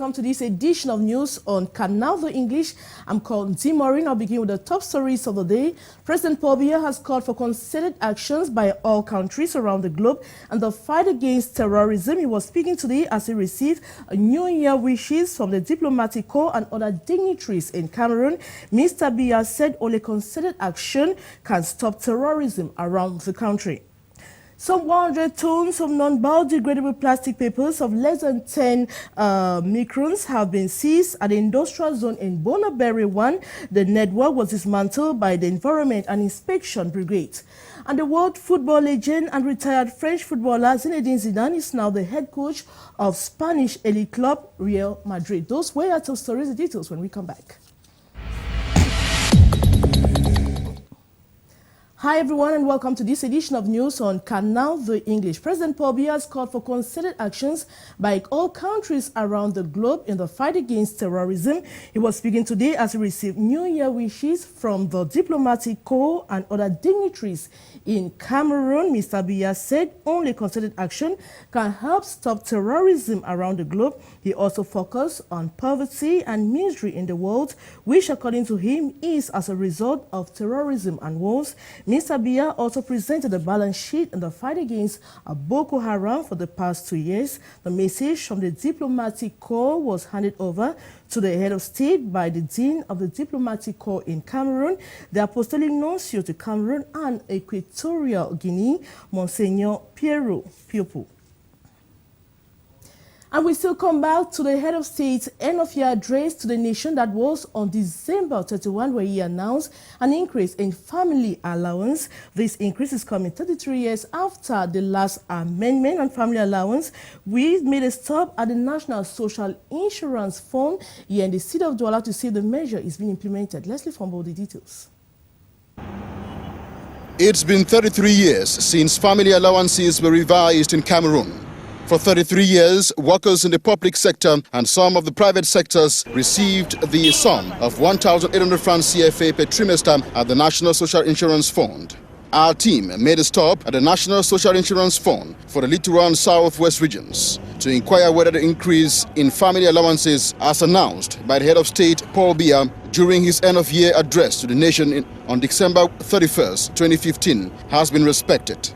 welcome to this edition of news on Canal the English. I'm called Ndih Maureen. I'll begin with the top stories of the day. President Paul Biya has called for concerted actions by all countries around the globe and the fight against terrorism. He was speaking today as he received New Year wishes from the diplomatic corps and other dignitaries in Cameroon. Mr. Biya said only concerted action can stop terrorism around the country. Some 100 tons of non-biodegradable plastic papers of less than 10 microns have been seized at the industrial zone in Bonneberry 1. The network was dismantled by the Environment and Inspection Brigade. And the world football legend and retired French footballer Zinedine Zidane is now the head coach of Spanish elite club Real Madrid. Those were our top stories. The details when we come back. Hi everyone and welcome to this edition of news on Canal the English. President Paul Biya has called for concerted actions by all countries around the globe in the fight against terrorism. He was speaking today as he received New Year wishes from the diplomatic corps and other dignitaries in Cameroon. Mr. Biya said only concerted action can help stop terrorism around the globe. He also focused on poverty and misery in the world, which according to him is as a result of terrorism and wars. Mr. Biya also presented a balance sheet in the fight against Boko Haram for the past 2 years. The message from the diplomatic corps was handed over to the head of state by the Dean of the Diplomatic Corps in Cameroon, the Apostolic Nuncio to Cameroon and Equatorial Guinea, Monsignor Piero Piopo. And we still come back to the head of state's end-of-year address to the nation that was on December 31, where he announced an increase in family allowance. This increase is coming 33 years after the last amendment on family allowance. We made a stop at the National Social Insurance Fund here in the city of Douala to see if the measure is being implemented. Leslie Fumble, the details. It's been 33 years since family allowances were revised in Cameroon. For 33 years, workers in the public sector and some of the private sectors received the sum of 1,800 francs CFA per trimester at the National Social Insurance Fund. Our team made a stop at the National Social Insurance Fund for the Littoral and Southwest regions to inquire whether the increase in family allowances, as announced by the head of state, Paul Biya, during his end-of-year address to the nation on December 31st, 2015, has been respected.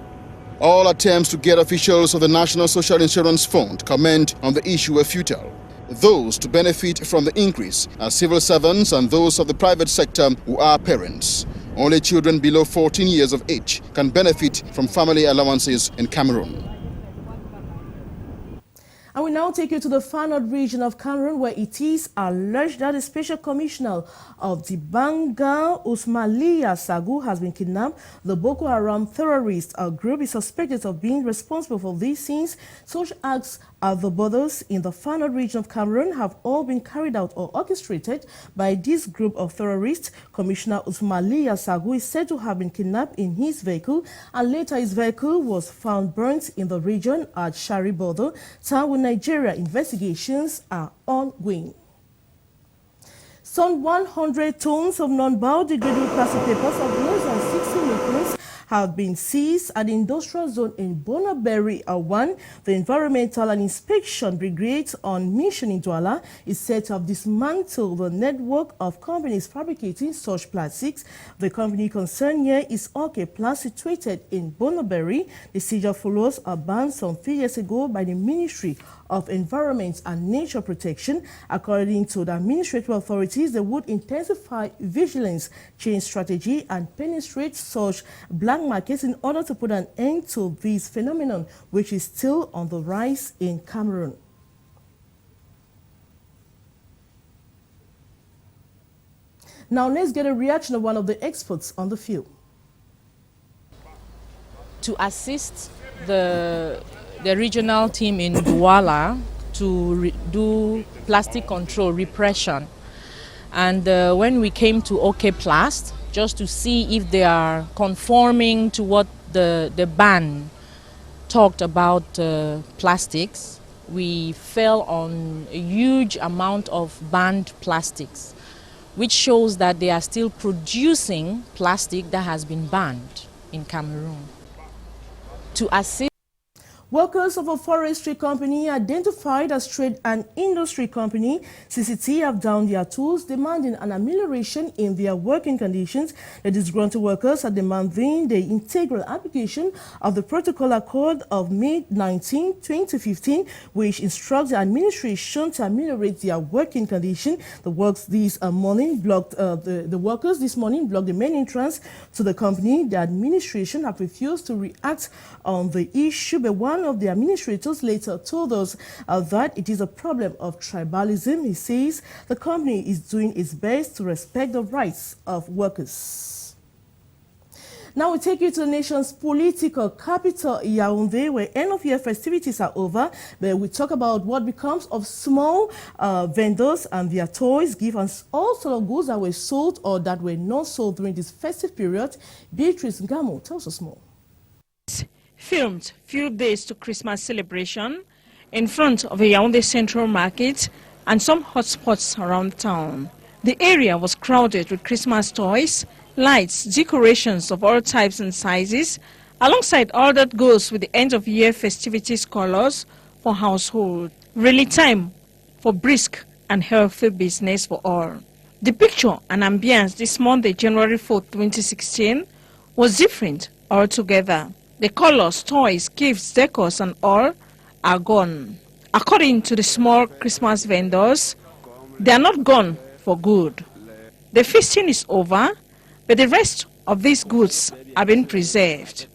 All attempts to get officials of the National Social Insurance Fund comment on the issue were futile. Those to benefit from the increase are civil servants and those of the private sector who are parents. Only children below 14 years of age can benefit from family allowances in Cameroon. I will now take you to the far north region of Cameroon, where it is alleged that the Special Commissioner of the Banga, Usmaliya Sagu, has been kidnapped. The Boko Haram terrorist group is suspected of being responsible for these scenes. Such acts at the borders in the far north region of Cameroon have all been carried out or orchestrated by this group of terrorists. Commissioner Usmaliya Sagu is said to have been kidnapped in his vehicle, and later his vehicle was found burnt in the region at Sharibodo town with Nigeria. Investigations are ongoing. Some 100 tons of non-biodegradable plastic papers of less than 60 microns have been seized at the industrial zone in Bonneberry 1. The Environmental and Inspection Brigade on mission in Douala is said to have dismantled the network of companies fabricating such plastics. The company concerned here is OK Plant, situated in Bonneberry. The seizure follows a ban some 3 years ago by the Ministry of Environment and Nature Protection. According to the administrative authorities, they would intensify vigilance, change strategy, and penetrate such black markets in order to put an end to this phenomenon, which is still on the rise in Cameroon. Now let's get a reaction of one of the experts on the field. To assist the regional team in Douala to do plastic control, repression. And when we came to OK Plast, just to see if they are conforming to what the ban talked about plastics, we fell on a huge amount of banned plastics, which shows that they are still producing plastic that has been banned in Cameroon. To assist Workers of a forestry company identified as Trade and Industry Company, CCT, have downed their tools, demanding an amelioration in their working conditions. The disgruntled workers are demanding the integral application of the Protocol Accord of May 19, 2015, which instructs the administration to ameliorate their working condition. The workers this morning blocked the main entrance to the company. The administration have refused to react on the issue, but one of the administrators later told us that it is a problem of tribalism. He says the company is doing its best to respect the rights of workers. Now we take you to the nation's political capital, Yaoundé, where end-of-year festivities are over. But we talk about what becomes of small vendors and their toys, gifts, and all sort of goods that were sold or that were not sold during this festive period. Beatrice Ngamo tells us more. Filmed few days to Christmas celebration in front of a Yaoundé Central Market and some hotspots around town. The area was crowded with Christmas toys, lights, decorations of all types and sizes, alongside all that goes with the end-of-year festivities colors for household. Really time for brisk and healthy business for all. The picture and ambience this Monday, January 4, 2016, was different altogether. The colors, toys, gifts, decors and all are gone. According to the small Christmas vendors, they are not gone for good. The feasting is over, but the rest of these goods are being preserved,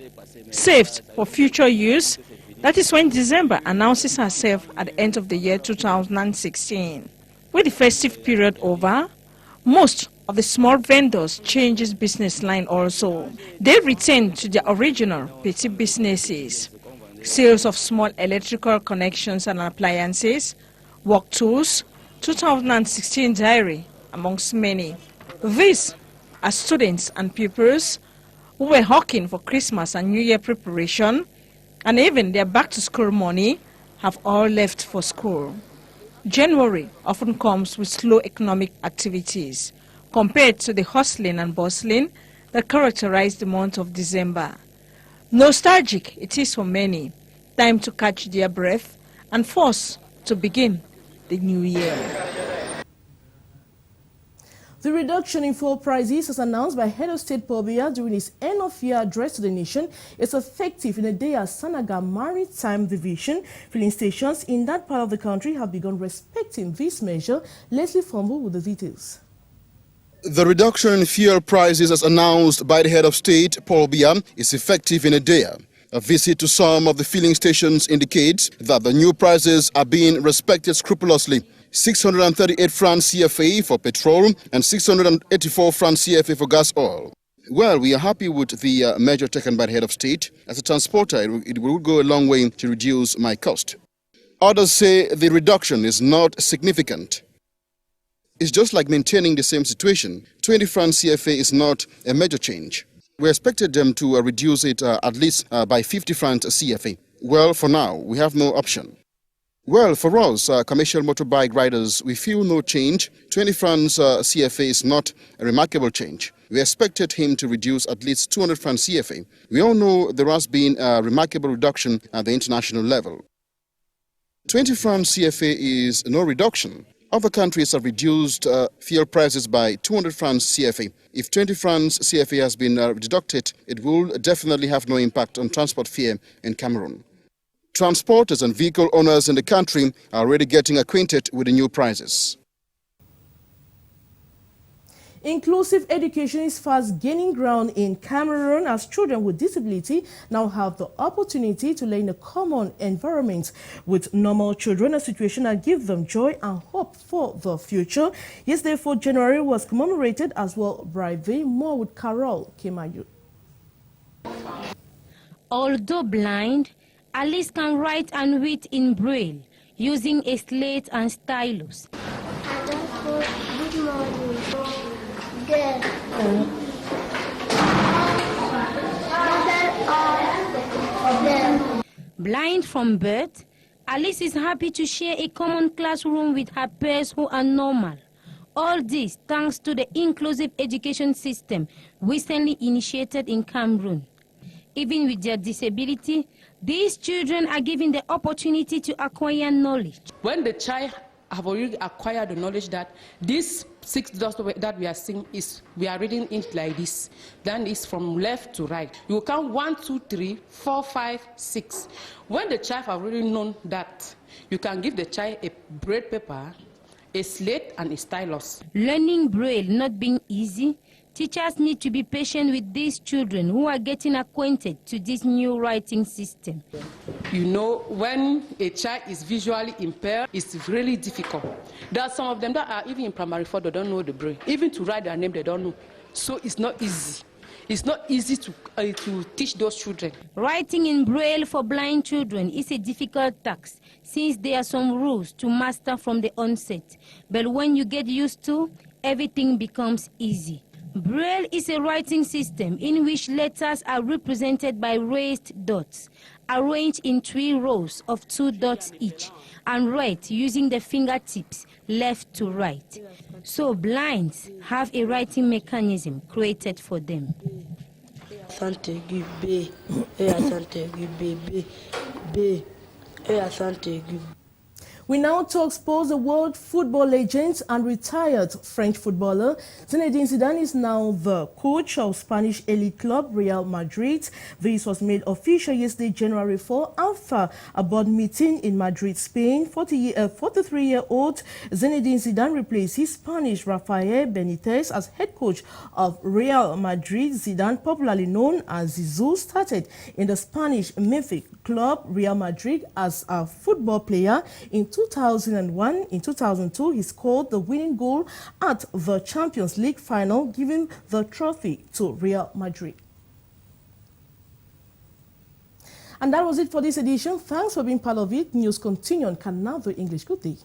saved for future use. That is when December announces herself at the end of the year 2016. With the festive period over, most of the small vendors changes business line also. They return to their original petty businesses, sales of small electrical connections and appliances, work tools, 2016 diary, amongst many. These are students and pupils who were hawking for Christmas and New Year preparation, and even their back-to-school money have all left for school. January often comes with slow economic activities compared to the hustling and bustling that characterize the month of December. Nostalgic it is for many, time to catch their breath and forced to begin the new year. The reduction in fuel prices, as announced by Head of State Paul Biya during his end-of-year address to the nation, is effective in the day as Sanaga Maritime Division. Filling stations in that part of the country have begun respecting this measure. Leslie Fumble with the details. The reduction in fuel prices, as announced by the Head of State, Paul Biya, is effective in a day. A visit to some of the filling stations indicates that the new prices are being respected scrupulously. 638 francs CFA for petrol and 684 francs CFA for gas oil. Well, we are happy with the measure taken by the Head of State. As a transporter, it will go a long way to reduce my cost. Others say the reduction is not significant. It's just like maintaining the same situation. 20 francs CFA is not a major change. We expected them to reduce it at least by 50 francs CFA. Well, for now, we have no option. Well, for us, commercial motorbike riders, we feel no change. 20 francs CFA is not a remarkable change. We expected him to reduce at least 200 francs CFA. We all know there has been a remarkable reduction at the international level. 20 francs CFA is no reduction. Other countries have reduced fuel prices by 200 francs CFA. If 20 francs CFA has been deducted, it will definitely have no impact on transport fare in Cameroon. Transporters and vehicle owners in the country are already getting acquainted with the new prices. Inclusive education is fast gaining ground in Cameroon as children with disability now have the opportunity to learn a common environment with normal children, a situation that gives them joy and hope for the future. Yesterday, 4th January was commemorated as well by the more with Carol Kemayu. Although blind, Alice can write and read in Braille using a slate and stylus. Good morning. Blind from birth, Alice is happy to share a common classroom with her peers who are normal. All this thanks to the inclusive education system recently initiated in Cameroon. Even with their disability, these children are given the opportunity to acquire knowledge. When the child have already acquired the knowledge that these 6 dots that we are seeing we are reading it like this, then it's from left to right. You count 1, 2, 3, 4, 5, 6. When the child have already known that, you can give the child a braille paper, a slate, and a stylus. Learning Braille not being easy, teachers need to be patient with these children who are getting acquainted to this new writing system. You know, when a child is visually impaired, it's really difficult. There are some of them that are even in primary 4, they don't know the Braille. Even to write their name, they don't know. So it's not easy. It's not easy to teach those children. Writing in Braille for blind children is a difficult task, since there are some rules to master from the onset. But when you get used to, everything becomes easy. Braille is a writing system in which letters are represented by raised dots, arranged in 3 rows of 2 dots each, and read using the fingertips left to right. So blinds have a writing mechanism created for them. We now talk sports. The world football legend and retired French footballer Zinedine Zidane is now the coach of Spanish elite club Real Madrid. This was made official yesterday, January 4, after a board meeting in Madrid, Spain. 43-year-old Zinedine Zidane replaced his Spanish Rafael Benitez as head coach of Real Madrid. Zidane, popularly known as Zizou, started in the Spanish mythic club Real Madrid as a football player in 2001. In 2002, he scored the winning goal at the Champions League final, giving the trophy to Real Madrid. And that was it for this edition. Thanks for being part of it. News continue on Canal, the English. Good day.